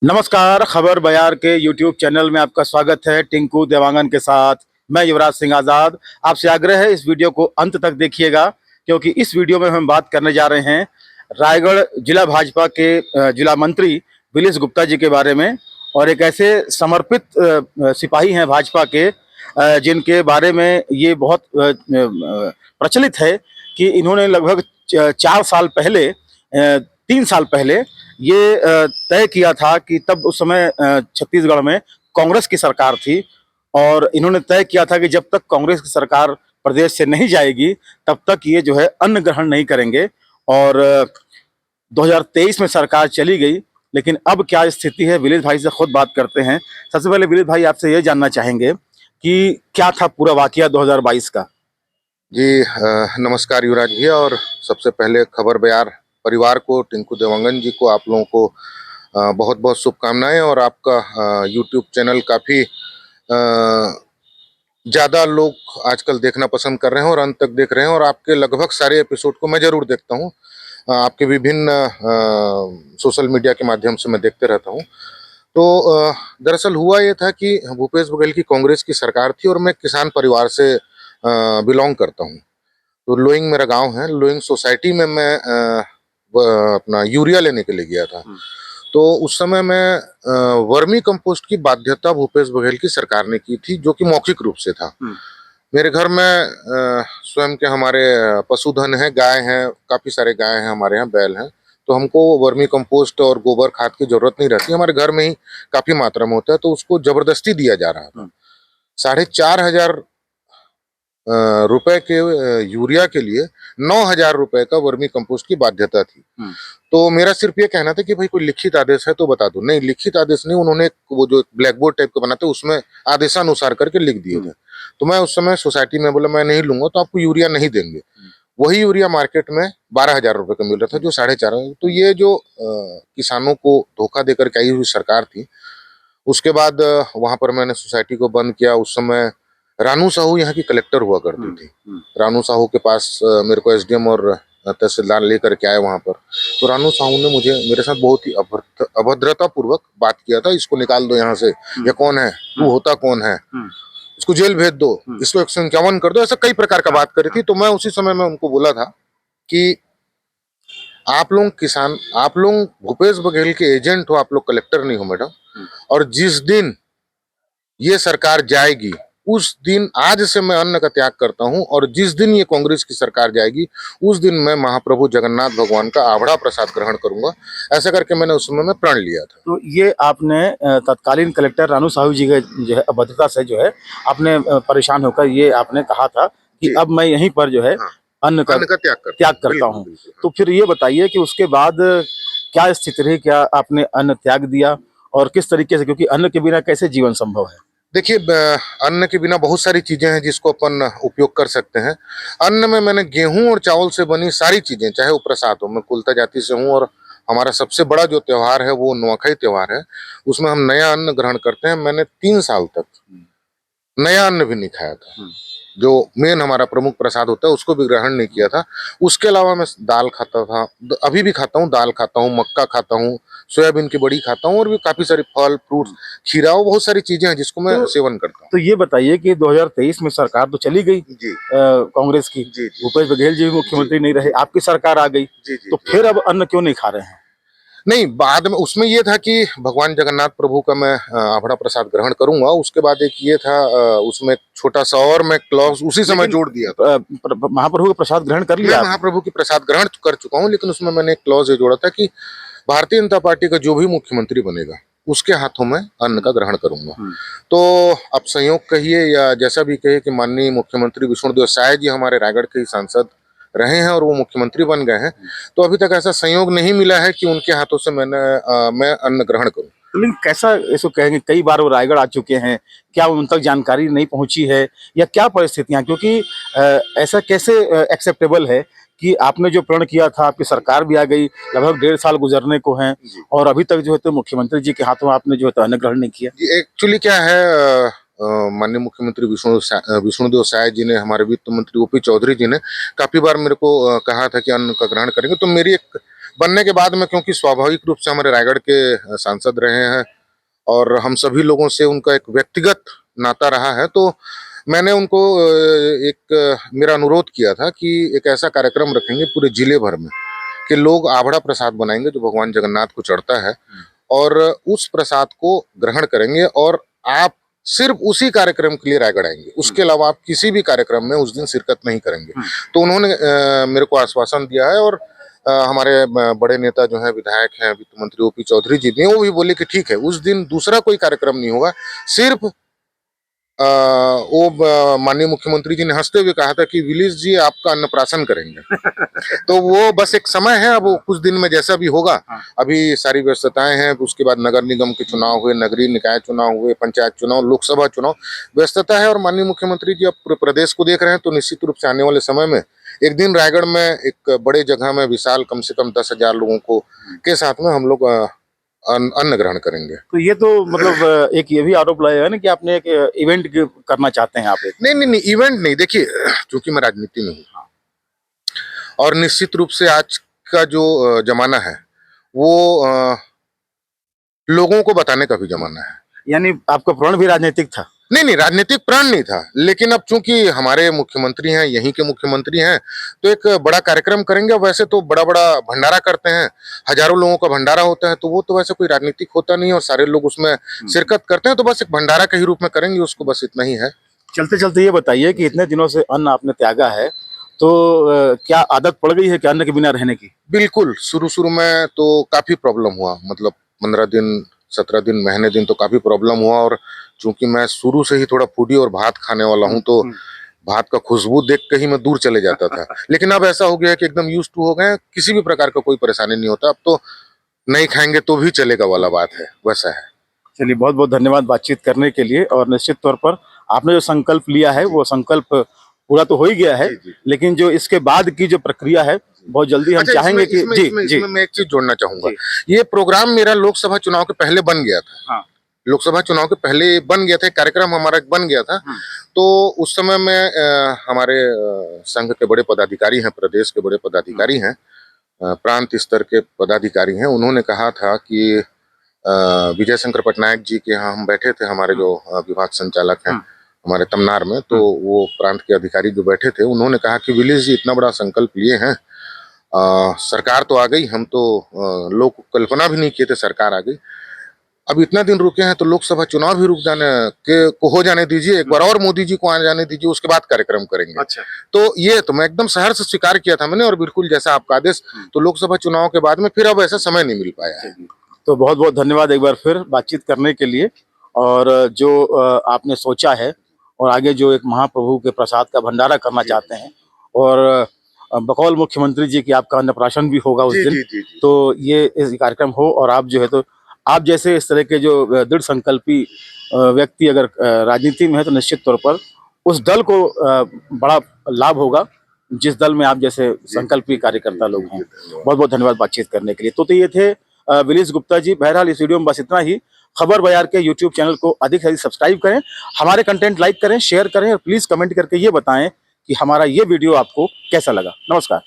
नमस्कार। खबर बयार के यूट्यूब चैनल में आपका स्वागत है। टिंकू देवांगन के साथ मैं युवराज सिंह आज़ाद। आपसे आग्रह है इस वीडियो को अंत तक देखिएगा, क्योंकि इस वीडियो में हम बात करने जा रहे हैं रायगढ़ जिला भाजपा के जिला मंत्री विलेश गुप्ता जी के बारे में। और एक ऐसे समर्पित सिपाही हैं भाजपा के, जिनके बारे में ये बहुत प्रचलित है कि इन्होंने लगभग 4 साल पहले, 3 साल पहले ये तय किया था कि तब उस समय छत्तीसगढ़ में कांग्रेस की सरकार थी, और इन्होंने तय किया था कि जब तक कांग्रेस की सरकार प्रदेश से नहीं जाएगी तब तक ये जो है अन्न ग्रहण नहीं करेंगे। और 2023 में सरकार चली गई, लेकिन अब क्या स्थिति है, विलेश भाई से खुद बात करते हैं। सबसे पहले विलेश भाई, आपसे ये जानना चाहेंगे कि क्या था पूरा वाकया 2022 का। जी नमस्कार युवराज भैया। और सबसे पहले खबर बयार परिवार को, टिंकू देवांगन जी को, आप लोगों को बहुत बहुत शुभकामनाएं। और आपका यूट्यूब चैनल काफ़ी ज़्यादा लोग आजकल देखना पसंद कर रहे हैं और अंत तक देख रहे हैं। और आपके लगभग सारे एपिसोड को मैं ज़रूर देखता हूं। आपके विभिन्न सोशल मीडिया के माध्यम से मैं देखते रहता हूं। तो दरअसल हुआ ये था कि भूपेश बघेल की कांग्रेस की सरकार थी और मैं किसान परिवार से बिलोंग करता हूं। तो लोइंग मेरा गांव है। लोइंग सोसाइटी में मैं अपना यूरिया लेने के लिए गया था। तो उस समय मैं वर्मी कंपोस्ट की बाध्यता भूपेश बघेल की सरकार ने की थी, जो कि मौखिक रूप से था। मेरे घर में स्वयं के हमारे पशुधन है, गाय हैं, काफी सारे गाय हैं हमारे यहाँ, बैल हैं। तो हमको वर्मी कंपोस्ट और गोबर खाद की जरूरत नहीं रहती, हमारे घर में ही काफी मात्रा में होता है। तो उसको जबरदस्ती दिया जा रहा था। 4,500 रुपए के यूरिया के लिए 9,000 रुपए का वर्मी कंपोस्ट की बाध्यता थी। तो मेरा सिर्फ ये कहना था कि भाई कोई लिखित आदेश है तो बता दो। नहीं, लिखित आदेश नहीं, उन्होंने वो जो ब्लैक बोर्ड टाइप का बनाते उसमें आदेशानुसार करके लिख दिए थे। तो मैं उस समय सोसाइटी में बोला मैं नहीं लूंगा, तो आपको यूरिया नहीं देंगे। वही यूरिया मार्केट में 12,000 रुपए का मिल रहा था, जो 4,500। तो ये जो किसानों को धोखा देकर के आई हुई सरकार थी। उसके बाद वहां पर मैंने सोसाइटी को बंद किया। उस समय रानू साहू यहाँ की कलेक्टर हुआ करती थी। रानू साहू के पास मेरे को एसडीएम और तहसीलदार लेकर के आए वहां पर। तो रानू साहू ने मुझे मेरे साथ बहुत ही अभद्रता पूर्वक बात किया था। इसको निकाल दो यहाँ से, ये कौन है, तू होता कौन है, इसको जेल भेज दो, इसको 151 कर दो, ऐसा कई प्रकार का बात करी थी। तो मैं उसी समय में उनको बोला था कि आप लोग किसान, आप लोग भूपेश बघेल के एजेंट हो, आप लोग कलेक्टर नहीं हो मैडम। और जिस दिन ये सरकार जाएगी उस दिन, आज से मैं अन्न का त्याग करता हूं, और जिस दिन ये कांग्रेस की सरकार जाएगी उस दिन मैं महाप्रभु जगन्नाथ भगवान का आभड़ा प्रसाद ग्रहण करूंगा। ऐसा करके मैंने उस समय में प्रण लिया था। तो ये आपने तत्कालीन कलेक्टर रानू साहू जी के जो है अभद्रता से जो है आपने परेशान होकर ये आपने कहा था कि अब मैं यहीं पर जो है अन्न का त्याग करता हूँ। तो फिर ये बताइए कि उसके बाद क्या स्थिति रही, क्या आपने अन्न त्याग दिया और किस तरीके से, क्योंकि अन्न के बिना कैसे जीवन संभव है। देखिए, अन्न के बिना बहुत सारी चीजें हैं जिसको अपन उपयोग कर सकते हैं। अन्न में मैंने गेहूं और चावल से बनी सारी चीजें, चाहे वो प्रसाद हो, मैं कुलता जाति से हूँ और हमारा सबसे बड़ा जो त्योहार है वो नुआखाई त्योहार है, उसमें हम नया अन्न ग्रहण करते हैं। मैंने 3 साल तक नया अन्न भी नहीं खाया था। जो मेन हमारा प्रमुख प्रसाद होता है उसको भी ग्रहण नहीं किया था। उसके अलावा मैं दाल खाता था, अभी भी खाता हूँ, दाल खाता हूँ, मक्का खाता हूँ, सोयाबीन की बड़ी खाता हूँ, और भी काफी सारे फल फ्रूट, खीरा, बहुत सारी चीजें हैं जिसको मैं सेवन करता हूँ। तो ये बताइए कि 2023 में सरकार तो चली गई जी कांग्रेस की, भूपेश बघेल जी मुख्यमंत्री नहीं रहे, आपकी सरकार आ गई, तो फिर अब अन्न क्यों नहीं खा रहे हैं। नहीं, बाद में उसमें ये था कि भगवान जगन्नाथ प्रभु का मैं आभड़ा प्रसाद ग्रहण करूंगा। उसके बाद एक ये था, उसमें छोटा सा और मैं क्लॉज उसी समय जोड़ दिया था। महाप्रभु का प्रसाद ग्रहण कर लिया? मैं महाप्रभु की प्रसाद ग्रहण कर चुका हूँ, लेकिन उसमें मैंने एक क्लॉज ये जोड़ा था कि भारतीय जनता पार्टी का जो भी मुख्यमंत्री बनेगा उसके हाथों में अन्न का ग्रहण करूंगा। तो अब संयोग कहिए या जैसा भी कहिए कि माननीय मुख्यमंत्री विष्णुदेव साय जी हमारे रायगढ़ के ही सांसद रहे हैं और वो मुख्यमंत्री बन गए हैं। तो अभी तक ऐसा संयोग नहीं मिला है कि उनके हाथों से मैं अन्न ग्रहण करूं। लेकिन कैसा इसको कहेंगे, कई बार वो रायगढ़ आ चुके हैं, क्या उन तक जानकारी नहीं पहुंची है या क्या परिस्थितियां, क्योंकि ऐसा कैसे एक्सेप्टेबल है कि आपने जो प्रण किया था, आपकी सरकार भी आ गई, लगभग 1.5 साल गुजरने को हैं और अभी तक जो है तो मुख्यमंत्री जी के हाथों आपने जो है तो अन्न ग्रहण नहीं किया। एक्चुअली क्या है, माननीय मुख्यमंत्री विष्णुदेव साय जी ने, हमारे वित्त मंत्री ओपी चौधरी जी ने काफी बार मेरे को कहा था कि अन्न का ग्रहण करेंगे। तो मेरी एक बनने के बाद में, क्योंकि स्वाभाविक रूप से हमारे रायगढ़ के सांसद रहे हैं और हम सभी लोगों से उनका एक व्यक्तिगत नाता रहा है, तो मैंने उनको मेरा अनुरोध किया था कि एक ऐसा कार्यक्रम रखेंगे पूरे जिले भर में कि लोग आभड़ा प्रसाद बनाएंगे जो भगवान जगन्नाथ को चढ़ता है, और उस प्रसाद को ग्रहण करेंगे और आप सिर्फ उसी कार्यक्रम के लिए रायगढ़ आएंगे, उसके अलावा आप किसी भी कार्यक्रम में उस दिन शिरकत नहीं करेंगे। तो उन्होंने मेरे को आश्वासन दिया है, और हमारे बड़े नेता जो है, विधायक हैं, वित्त मंत्री ओपी चौधरी जी भी, वो भी बोले कि ठीक है, उस दिन दूसरा कोई कार्यक्रम नहीं होगा, सिर्फ माननीय मुख्यमंत्री जी ने हंसते हुए कहा था कि विलीस जी आपका अन्नप्राशन करेंगे। तो वो बस एक समय है, अब वो कुछ दिन में जैसा भी होगा, अभी सारी व्यस्तताएं हैं, उसके बाद नगर निगम के चुनाव हुए, नगरीय निकाय चुनाव हुए, पंचायत चुनाव, लोकसभा चुनाव, व्यस्तता है। और माननीय मुख्यमंत्री जी अब पूरे प्रदेश को देख रहे हैं, तो निश्चित रूप से आने वाले समय में एक दिन रायगढ़ में एक बड़े जगह में विशाल कम से कम 10,000 लोगों को के साथ में हम लोग अन्न ग्रहण करेंगे। तो ये तो मतलब एक ये भी आरोप लगाया है ना कि आपने एक इवेंट करना चाहते हैं आप एक। नहीं, इवेंट नहीं। देखिए, क्योंकि मैं राजनीति में हूँ और निश्चित रूप से आज का जो जमाना है वो लोगों को बताने का भी जमाना है। यानी आपका प्रण भी राजनीतिक था? नहीं, राजनीतिक प्रण नहीं था, लेकिन अब चूंकि हमारे मुख्यमंत्री हैं, यहीं के मुख्यमंत्री हैं, तो एक बड़ा कार्यक्रम करेंगे। वैसे तो बड़ा भंडारा करते हैं, हजारों लोगों का भंडारा होता है, तो वो तो वैसे कोई राजनीतिक होता नहीं और सारे लोग उसमें शिरकत करते हैं, तो बस एक भंडारा के ही रूप में करेंगे उसको, बस इतना ही है। चलते चलते ये बताइए कि इतने दिनों से अन्न आपने त्यागा है, तो क्या आदत पड़ गई है कि अन्न के बिना रहने की? बिल्कुल, शुरू में तो काफी प्रॉब्लम हुआ, मतलब 15 दिन, 17 दिन, महीने दिन तो काफी प्रॉब्लम हुआ। और चूंकि मैं शुरू से ही थोड़ा फूडी और भात खाने वाला हूं, तो भात का खुशबू देख के ही मैं दूर चले जाता था। लेकिन अब ऐसा हो गया है कि एकदम यूज्ड टू हो गए, किसी भी प्रकार का कोई परेशानी नहीं होता, अब तो नहीं खाएंगे तो भी चलेगा वाला बात है, वैसा है। चलिए, बहुत बहुत धन्यवाद बातचीत करने के लिए। और निश्चित तौर पर आपने जो संकल्प लिया है वो संकल्प पूरा तो हो ही गया है, लेकिन जो इसके बाद की जो प्रक्रिया है बहुत जल्दी हम चाहेंगे कि इसमें मैं एक चीज जोड़ना चाहूंगा। ये प्रोग्राम मेरा लोकसभा चुनाव के पहले बन गया था। लोकसभा चुनाव के पहले बन गया था, कार्यक्रम हमारा बन गया था। तो उस समय में हमारे संघ के बड़े पदाधिकारी हैं, प्रदेश के बड़े पदाधिकारी हैं, प्रांत स्तर के पदाधिकारी हैं, उन्होंने कहा था कि विजय शंकर पटनायक जी के यहाँ हम बैठे थे, हमारे जो विभाग संचालक हैं हमारे तमनार में, तो वो प्रांत के अधिकारी जो बैठे थे, उन्होंने कहा कि विलीस जी इतना बड़ा संकल्प लिए हैं, सरकार तो आ गई, हम तो लोग कल्पना भी नहीं किए थे सरकार आ गई, अब इतना दिन रुके हैं तो लोकसभा चुनाव भी रुक जाने के को हो जाने दीजिए, एक बार और मोदी जी को आ जाने दीजिए, उसके बाद कार्यक्रम करेंगे। अच्छा। तो ये तो मैं एकदम सहर्ष स्वीकार किया था मैंने, और बिल्कुल जैसा आपका आदेश, तो लोकसभा चुनाव के बाद में फिर अब ऐसा समय नहीं मिल पाया है। तो बहुत बहुत धन्यवाद एक बार फिर बातचीत करने के लिए। और जो आपने सोचा है और आगे जो एक महाप्रभु के प्रसाद का भंडारा करना चाहते हैं, और बकौल मुख्यमंत्री जी की आपका अन्नप्राशन भी होगा उस दिन, तो ये इस कार्यक्रम हो, और आप जो है तो आप जैसे इस तरह के जो दृढ़ संकल्पी व्यक्ति अगर राजनीति में है, तो निश्चित तौर पर उस दल को बड़ा लाभ होगा जिस दल में आप जैसे संकल्पी कार्यकर्ता लोग हैं। बहुत बहुत धन्यवाद बातचीत करने के लिए। तो ये थे विलीस गुप्ता जी। बहरहाल इस वीडियो में बस इतना ही। खबर बयार के यूट्यूब चैनल को अधिक से अधिक सब्सक्राइब करें, हमारे कंटेंट लाइक करें, शेयर करें, और प्लीज कमेंट करके ये बताएं कि हमारा ये वीडियो आपको कैसा लगा। नमस्कार।